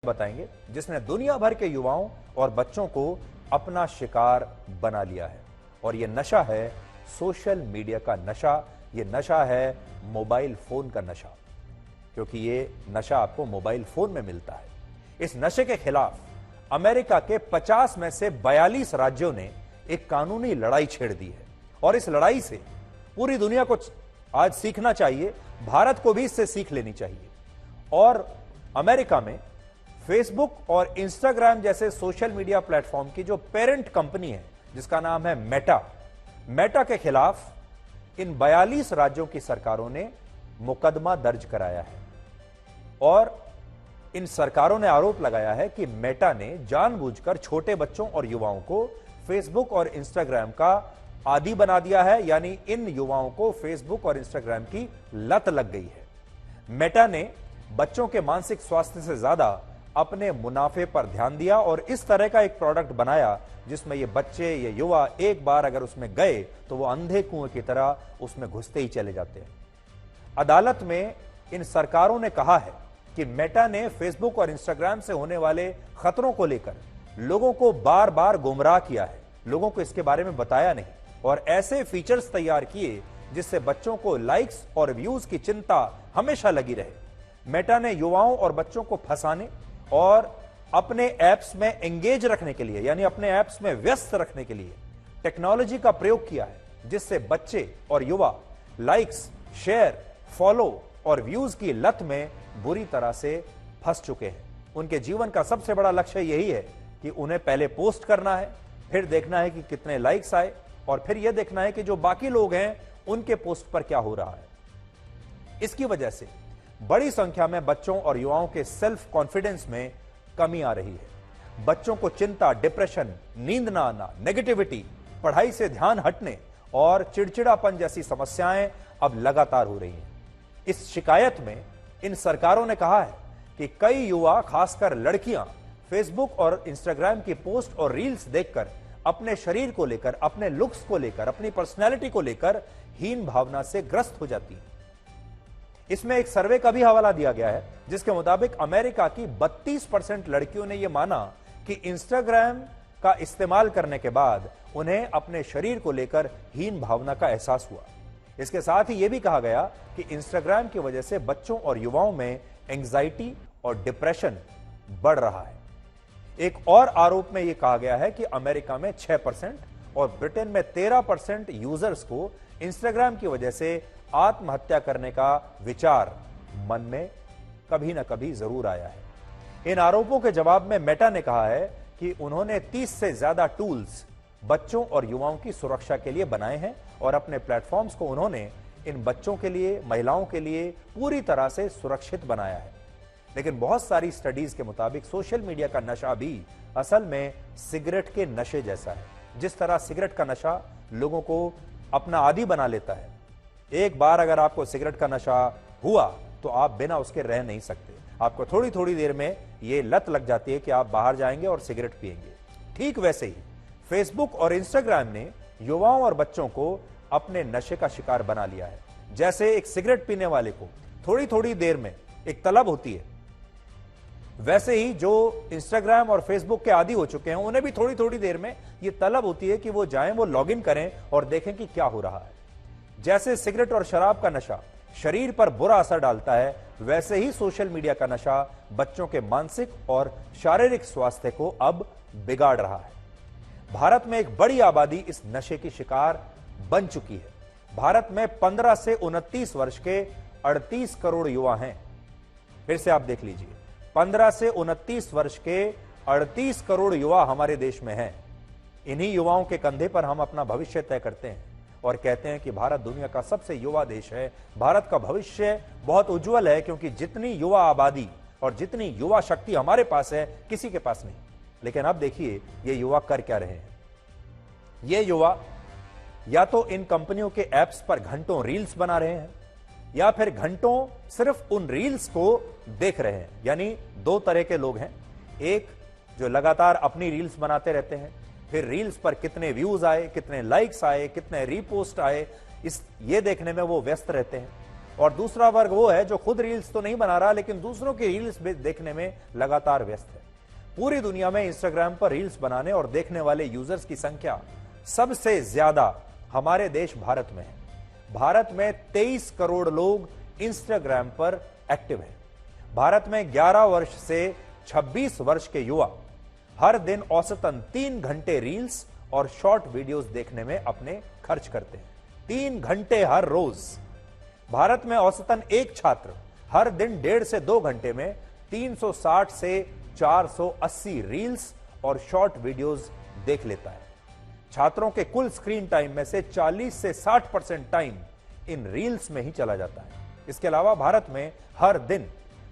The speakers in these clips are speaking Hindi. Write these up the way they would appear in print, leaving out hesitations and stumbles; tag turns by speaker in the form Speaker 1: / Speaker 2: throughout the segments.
Speaker 1: बताएंगे जिसने दुनिया भर के युवाओं और बच्चों को अपना शिकार बना लिया है। और यह नशा है सोशल मीडिया का नशा, यह नशा है मोबाइल फोन का नशा, क्योंकि यह नशा आपको मोबाइल फोन में मिलता है। इस नशे के खिलाफ अमेरिका के 50 में से 42 राज्यों ने एक कानूनी लड़ाई छेड़ दी है और इस लड़ाई से पूरी दुनिया को आज सीखना चाहिए, भारत को भी इससे सीख लेनी चाहिए। और अमेरिका में फेसबुक और इंस्टाग्राम जैसे सोशल मीडिया प्लेटफॉर्म की जो पेरेंट कंपनी है जिसका नाम है मेटा के खिलाफ इन 42 राज्यों की सरकारों ने मुकदमा दर्ज कराया है और इन सरकारों ने आरोप लगाया है कि मेटा ने जानबूझकर छोटे बच्चों और युवाओं को फेसबुक और इंस्टाग्राम का आदी बना दिया है, यानी इन युवाओं को फेसबुक और इंस्टाग्राम की लत लग गई है। मेटा ने बच्चों के मानसिक स्वास्थ्य से ज्यादा अपने मुनाफे पर ध्यान दिया और इस तरह का एक प्रोडक्ट बनाया जिसमें ये बच्चे, ये युवा एक बार अगर उसमें गए तो वो अंधे कुएं की तरह उसमें घुसते ही चले जाते हैं। अदालत में इन सरकारों ने कहा है कि मेटा ने फेसबुक और इंस्टाग्राम से होने वाले खतरों को लेकर लोगों को बार बार गुमराह किया है, लोगों को इसके बारे में बताया नहीं और ऐसे फीचर्स तैयार किए जिससे बच्चों को लाइक्स और व्यूज की चिंता हमेशा लगी रहे। मेटा ने युवाओं और बच्चों को फंसाने और अपने ऐप्स में एंगेज रखने के लिए, यानी अपने ऐप्स में व्यस्त रखने के लिए टेक्नोलॉजी का प्रयोग किया है जिससे बच्चे और युवा लाइक्स, शेयर, फॉलो और व्यूज की लत में बुरी तरह से फंस चुके हैं। उनके जीवन का सबसे बड़ा लक्ष्य यही है कि उन्हें पहले पोस्ट करना है, फिर देखना है कि कितने लाइक्स आए और फिर यह देखना है कि जो बाकी लोग हैं उनके पोस्ट पर क्या हो रहा है। इसकी वजह से बड़ी संख्या में बच्चों और युवाओं के सेल्फ कॉन्फिडेंस में कमी आ रही है। बच्चों को चिंता, डिप्रेशन, नींद ना आना, नेगेटिविटी, पढ़ाई से ध्यान हटने और चिड़चिड़ापन जैसी समस्याएं अब लगातार हो रही हैं। इस शिकायत में इन सरकारों ने कहा है कि कई युवा, खासकर लड़कियां, फेसबुक और इंस्टाग्राम की पोस्ट और रील्स देखकर अपने शरीर को लेकर, अपने लुक्स को लेकर, अपनी पर्सनैलिटी को लेकर हीन भावना से ग्रस्त हो जाती है। इसमें एक सर्वे का भी हवाला दिया गया है जिसके मुताबिक अमेरिका की 32% लड़कियों ने यह माना कि इंस्टाग्राम का इस्तेमाल करने के बाद उन्हें अपने शरीर को लेकर हीन भावना का एहसास हुआ। इसके साथ ही यह भी कहा गया कि इंस्टाग्राम की वजह से बच्चों और युवाओं में एंग्जाइटी और डिप्रेशन बढ़ रहा है। एक और आरोप में यह कहा गया है कि अमेरिका में 6% और ब्रिटेन में 13% यूजर्स को इंस्टाग्राम की वजह से आत्महत्या करने का विचार मन में कभी ना कभी जरूर आया है। इन आरोपों के जवाब में मेटा ने कहा है कि उन्होंने 30 से ज्यादा टूल्स बच्चों और युवाओं की सुरक्षा के लिए बनाए हैं और अपने प्लेटफॉर्म्स को उन्होंने इन बच्चों के लिए, महिलाओं के लिए पूरी तरह से सुरक्षित बनाया है। लेकिन बहुत सारी स्टडीज के मुताबिक सोशल मीडिया का नशा भी असल में सिगरेट के नशे जैसा है। जिस तरह सिगरेट का नशा लोगों को अपना आदी बना लेता है, एक बार अगर आपको सिगरेट का नशा हुआ तो आप बिना उसके रह नहीं सकते। आपको थोड़ी थोड़ी देर में यह लत लग जाती है कि आप बाहर जाएंगे और सिगरेट पिएंगे। ठीक वैसे ही फेसबुक और इंस्टाग्राम ने युवाओं और बच्चों को अपने नशे का शिकार बना लिया है। जैसे एक सिगरेट पीने वाले को थोड़ी थोड़ी देर में एक तलब होती है, वैसे ही जो इंस्टाग्राम और फेसबुक के आदी हो चुके हैं उन्हें भी थोड़ी थोड़ी देर में यह तलब होती है कि वो जाएं, वो लॉग इन करें और देखें कि क्या हो रहा है। जैसे सिगरेट और शराब का नशा शरीर पर बुरा असर डालता है, वैसे ही सोशल मीडिया का नशा बच्चों के मानसिक और शारीरिक स्वास्थ्य को अब बिगाड़ रहा है। भारत में एक बड़ी आबादी इस नशे की शिकार बन चुकी है। भारत में 15 से 29 वर्ष के 38 करोड़ युवा हैं। फिर से आप देख लीजिए, 15 से 29 वर्ष के 38 करोड़ युवा हमारे देश में हैं। इन्हीं युवाओं के कंधे पर हम अपना भविष्य तय करते हैं और कहते हैं कि भारत दुनिया का सबसे युवा देश है। भारत का भविष्य बहुत उज्जवल है क्योंकि जितनी युवा आबादी और जितनी युवा शक्ति हमारे पास है, किसी के पास नहीं। लेकिन अब देखिए ये युवा कर क्या रहे हैं। ये युवा या तो इन कंपनियों के ऐप्स पर घंटों रील्स बना रहे हैं या फिर घंटों सिर्फ उन रील्स को देख रहे हैं। यानी दो तरह के लोग हैं, एक जो लगातार अपनी रील्स बनाते रहते हैं, फिर रील्स पर कितने व्यूज आए, कितने लाइक्स आए, कितने रीपोस्ट आए, ये देखने में वो व्यस्त रहते हैं। और दूसरा वर्ग वो है जो खुद रील्स तो नहीं बना रहा लेकिन दूसरों की रील्स देखने में लगातार व्यस्त है। पूरी दुनिया में इंस्टाग्राम पर रील्स बनाने और देखने वाले यूजर्स की संख्या सबसे ज्यादा हमारे देश भारत में है। भारत में 23 करोड़ लोग इंस्टाग्राम पर एक्टिव हैं। भारत में 11 वर्ष से 26 वर्ष के युवा हर दिन औसतन 3 घंटे रील्स और शॉर्ट वीडियोस देखने में अपने खर्च करते हैं। 3 घंटे हर रोज। भारत में औसतन एक छात्र हर दिन 1.5 से 2 घंटे में 360 से 480 रील्स और शॉर्ट वीडियोस देख लेता है। छात्रों के कुल स्क्रीन टाइम में से 40 से 60% टाइम इन रील्स में ही चला जाता है। इसके अलावा भारत में हर दिन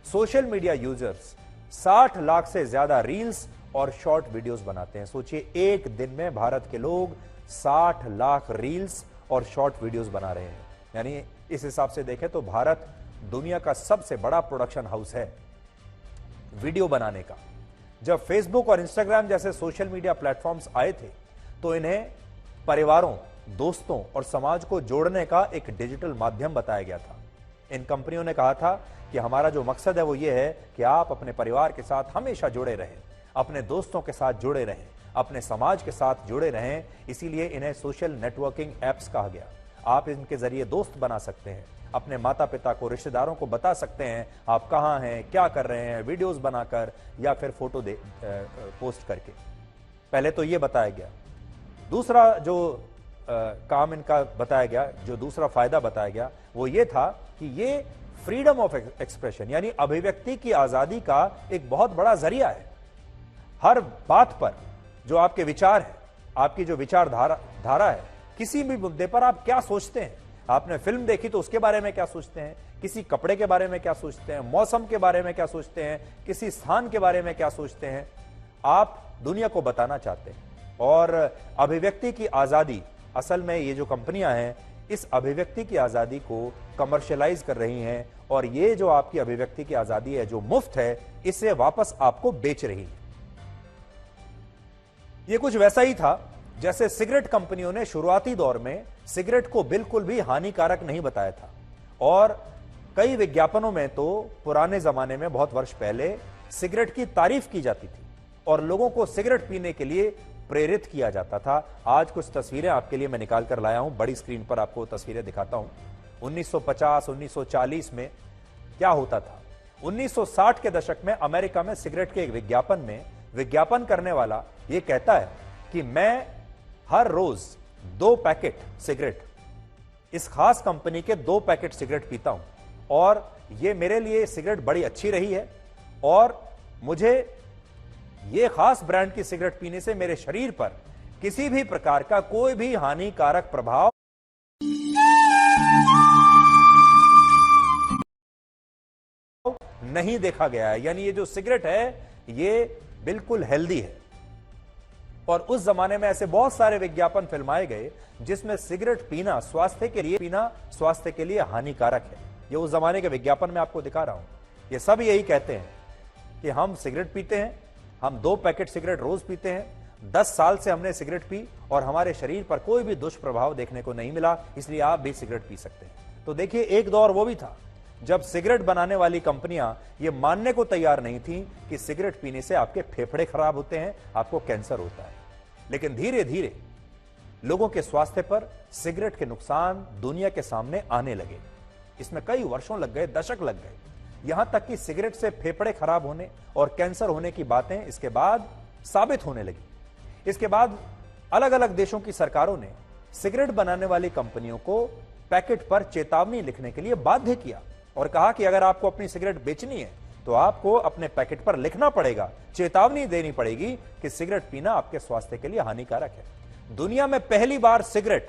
Speaker 1: सोशल मीडिया यूजर्स 60 लाख से ज्यादा रील्स और शॉर्ट वीडियोस बनाते हैं। सोचिए, एक दिन में भारत के लोग 60 लाख रील्स और शॉर्ट वीडियोस बना रहे हैं। यानी इस हिसाब से देखें तो भारत दुनिया का सबसे बड़ा प्रोडक्शन हाउस है वीडियो बनाने का। जब फेसबुक और इंस्टाग्राम जैसे सोशल मीडिया प्लेटफॉर्म्स आए थे तो इन्हें परिवारों, दोस्तों और समाज को जोड़ने का एक डिजिटल माध्यम बताया गया था। इन कंपनियों ने कहा था कि हमारा जो मकसद है वो ये है कि आप अपने परिवार के साथ हमेशा जुड़े रहें, अपने दोस्तों के साथ जुड़े रहें, अपने समाज के साथ जुड़े रहें। इसीलिए इन्हें सोशल नेटवर्किंग एप्स कहा गया। आप इनके जरिए दोस्त बना सकते हैं, अपने माता पिता को, रिश्तेदारों को बता सकते हैं आप कहां हैं, क्या कर रहे हैं, वीडियोस बनाकर या फिर फोटो पोस्ट करके। पहले तो ये बताया गया। दूसरा जो काम इनका बताया गया, जो दूसरा फायदा बताया गया वो ये था कि ये फ्रीडम ऑफ एक्सप्रेशन यानी अभिव्यक्ति की आजादी का एक बहुत बड़ा जरिया है। हर बात पर जो आपके विचार है, आपकी जो विचारधारा है, किसी भी मुद्दे पर आप क्या सोचते हैं, आपने फिल्म देखी तो उसके बारे में क्या सोचते हैं, किसी कपड़े के बारे में क्या सोचते हैं, मौसम के बारे में क्या सोचते हैं, किसी स्थान के बारे में क्या सोचते हैं, आप दुनिया को बताना चाहते हैं। और अभिव्यक्ति की आजादी, असल में ये जो कंपनियां हैं इस अभिव्यक्ति की आजादी को कमर्शियलाइज कर रही हैं और ये जो आपकी अभिव्यक्ति की आजादी है जो मुफ्त है, इसे वापस आपको बेच रही है। ये कुछ वैसा ही था जैसे सिगरेट कंपनियों ने शुरुआती दौर में सिगरेट को बिल्कुल भी हानिकारक नहीं बताया था और कई विज्ञापनों में तो पुराने जमाने में, बहुत वर्ष पहले, सिगरेट की तारीफ की जाती थी और लोगों को सिगरेट पीने के लिए प्रेरित किया जाता था। आज कुछ तस्वीरें आपके लिए मैं निकाल कर लाया हूं, बड़ी स्क्रीन पर आपको तस्वीरें दिखाता हूं। 1950, 1940 में क्या होता था। 1960 के दशक में अमेरिका में सिगरेट के एक विज्ञापन में विज्ञापन करने वाला यह कहता है कि मैं हर रोज 2 पैकेट सिगरेट, इस खास कंपनी के 2 पैकेट सिगरेट पीता हूं और यह मेरे लिए सिगरेट बड़ी अच्छी रही है और मुझे यह खास ब्रांड की सिगरेट पीने से मेरे शरीर पर किसी भी प्रकार का कोई भी हानिकारक प्रभाव नहीं देखा गया है। यानी ये जो सिगरेट है ये बिल्कुल हेल्दी है। और उस जमाने में ऐसे बहुत सारे विज्ञापन फिल्माए गए जिसमें सिगरेट पीना स्वास्थ्य के लिए हानिकारक है। ये उस जमाने के विज्ञापन में आपको दिखा रहा हूं। ये सब यही कहते हैं कि हम सिगरेट पीते हैं, हम 2 पैकेट सिगरेट रोज पीते हैं, 10 साल से हमने सिगरेट पी और हमारे शरीर पर कोई भी दुष्प्रभाव देखने को नहीं मिला, इसलिए आप भी सिगरेट पी सकते हैं। तो देखिए, एक दौर वो भी था जब सिगरेट बनाने वाली कंपनियां ये मानने को तैयार नहीं थी कि सिगरेट पीने से आपके फेफड़े खराब होते हैं, आपको कैंसर होता है। लेकिन धीरे धीरे लोगों के स्वास्थ्य पर सिगरेट के नुकसान दुनिया के सामने आने लगे। इसमें कई वर्षों लग गए, दशक लग गए, यहां तक कि सिगरेट से फेफड़े खराब होने और कैंसर होने की बातें इसके बाद साबित होने लगी। इसके बाद अलग अलग देशों की सरकारों ने सिगरेट बनाने वाली कंपनियों को पैकेट पर चेतावनी लिखने के लिए बाध्य किया और कहा कि अगर आपको अपनी सिगरेट बेचनी है तो आपको अपने पैकेट पर लिखना पड़ेगा, चेतावनी देनी पड़ेगी कि सिगरेट पीना आपके स्वास्थ्य के लिए हानिकारक है। दुनिया में पहली बार सिगरेट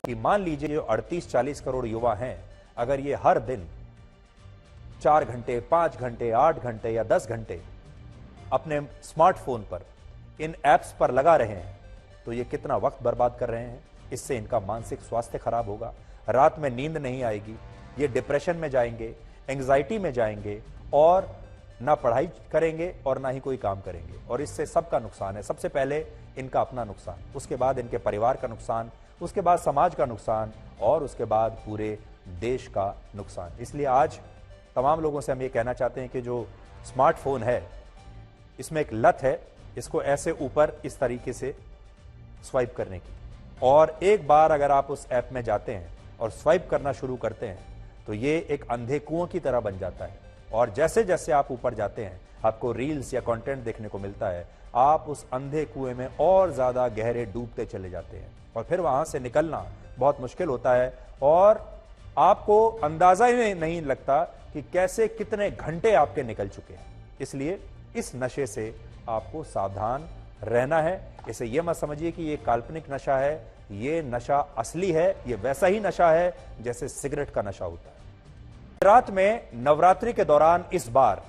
Speaker 1: कि मान लीजिए जो 38-40 करोड़ युवा हैं, अगर ये हर दिन 4 घंटे, 5 घंटे, 8 घंटे या 10 घंटे अपने स्मार्टफोन पर इन एप्स पर लगा रहे हैं तो ये कितना वक्त बर्बाद कर रहे हैं। इससे इनका मानसिक स्वास्थ्य खराब होगा, रात में नींद नहीं आएगी, ये डिप्रेशन में जाएंगे, एंग्जाइटी में जाएंगे और ना पढ़ाई करेंगे और ना ही कोई काम करेंगे। और इससे सबका नुकसान है। सबसे पहले इनका अपना नुकसान, उसके बाद इनके परिवार का नुकसान, उसके बाद समाज का नुकसान और उसके बाद पूरे देश का नुकसान। इसलिए आज तमाम लोगों से हम ये कहना चाहते हैं कि जो स्मार्टफोन है इसमें एक लत है, इसको ऐसे ऊपर इस तरीके से स्वाइप करने की, और एक बार अगर आप उस ऐप में जाते हैं और स्वाइप करना शुरू करते हैं तो ये एक अंधे कुओं की तरह बन जाता है, और जैसे जैसे आप ऊपर जाते हैं आपको रील्स या कंटेंट देखने को मिलता है, आप उस अंधे कुएं में और ज्यादा गहरे डूबते चले जाते हैं और फिर वहां से निकलना बहुत मुश्किल होता है और आपको अंदाजा ही नहीं लगता कि कैसे कितने घंटे आपके निकल चुके हैं। इसलिए इस नशे से आपको सावधान रहना है। इसे यह मत समझिए कि यह काल्पनिक नशा है, यह नशा असली है, यह वैसा ही नशा है जैसे सिगरेट का नशा होता है। गुजरात में नवरात्रि के दौरान इस बार